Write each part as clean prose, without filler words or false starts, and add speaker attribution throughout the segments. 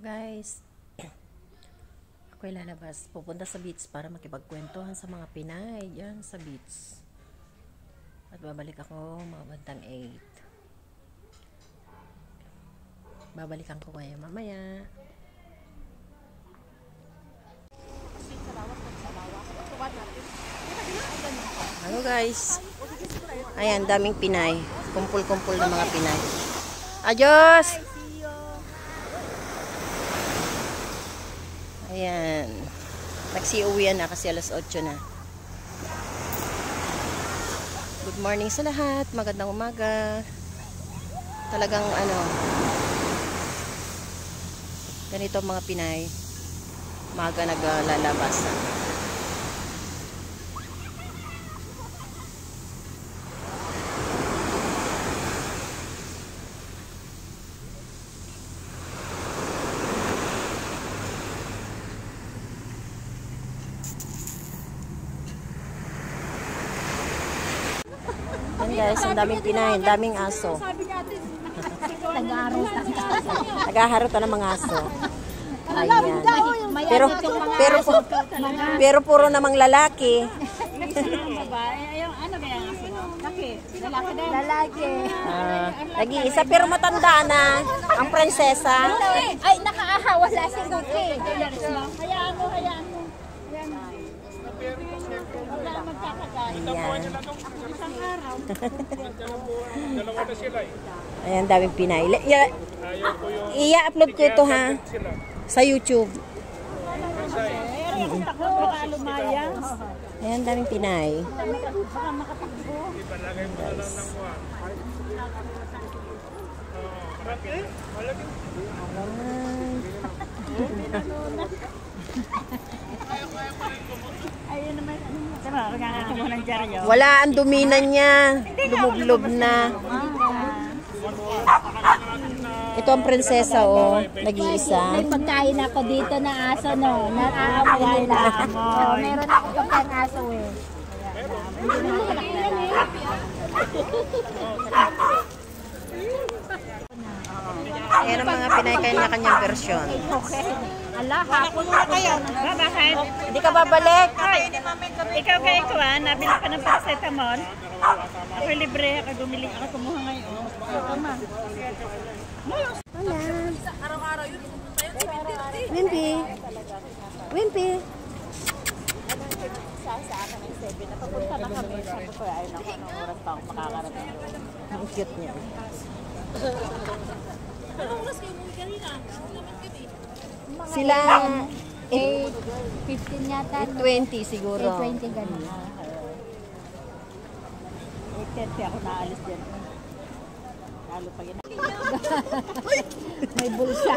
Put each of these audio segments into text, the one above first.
Speaker 1: Guys, ako'y lalabas. Pupunta sa beach para makipagkwentuhan sa mga Pinay dyan sa beach. At babalik ako mga bandang 8. Babalikan ko kayo mamaya. Hello guys. Ayan, daming Pinay. Kumpul-kumpul ng mga Pinay. Adios! Ayan. Nagsiuwian na kasi alas 8 na. Good morning sa lahat. Magandang umaga. Talagang ganito ang mga Pinay. Umaga naglalabas. Guys, ang daming Pinay, ang daming aso. Nag-aharot ng mga aso. Ayan. Pero puro namang lalaki. Lalaki. Nag-iisa pero matanda na ang prinsesa.
Speaker 2: Ay, nakaahawa wala si Luki. Hayaan mo.
Speaker 1: Ayan. Ayan, daming Pinay. I-upload ko ito ha sa YouTube. Ayan, daming Pinay. Wala ang duminan niya. Lumublob na. Ito ang prinsesa, oh. Nag-iisa.
Speaker 2: May pagkain ako dito na aso, no? Naaaway nila. Meron ako pagkain aso, eh.
Speaker 1: Ayan ang mga Pinay kanya-kanyang versyon.
Speaker 2: Okay. Ala, hapon na kayo.
Speaker 3: Bakit?
Speaker 1: Hindi ka babalik?
Speaker 3: Ikaw kay Kuan, nabili ka ng paracetamol. Ako libre, ako bumili, ako kumuha ngayon. Tama.
Speaker 1: Hola. Wimpy. Wimpy.
Speaker 3: Sa akin ng 7, napapunta na kami. Sabi ko, ay naku, anong oras pa ako makakarating.
Speaker 1: Ang cute niya. Sila
Speaker 2: 8:15 yata.
Speaker 1: 20 siguro.
Speaker 2: 8:20 ganun.
Speaker 3: 8:30 ako naalis dyan. Lalo pa yun.
Speaker 2: May bulsa.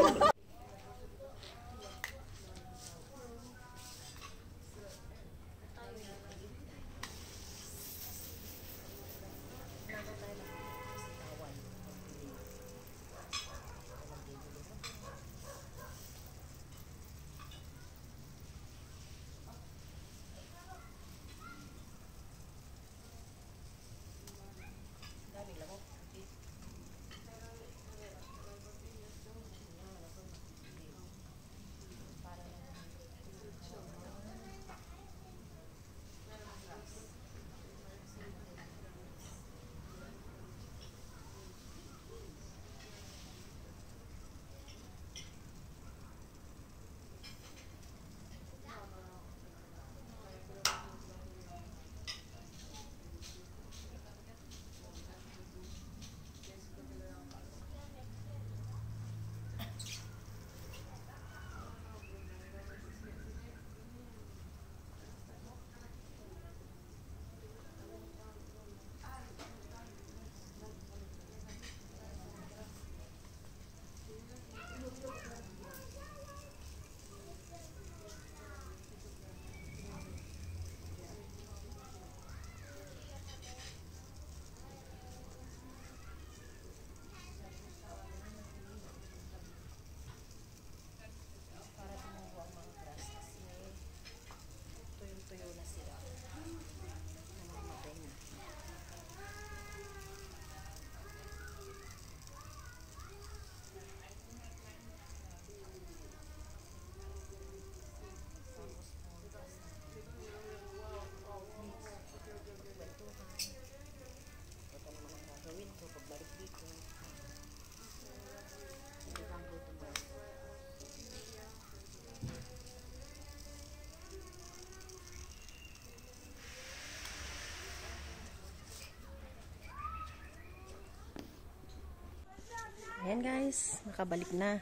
Speaker 1: Ayan guys, nakabalik na.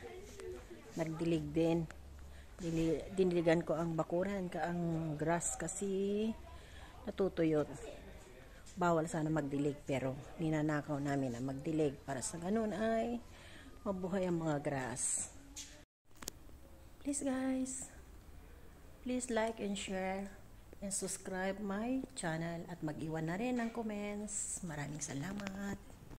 Speaker 1: Nagdilig din. Diniligan ko ang bakuran, ang grass kasi natutuyot. Bawal sana magdilig pero ninanakaw namin na magdilig para sa ganun ay mabuhay ang mga grass. Please guys, please like and share and subscribe my channel at mag-iwan na rin ng comments. Maraming salamat.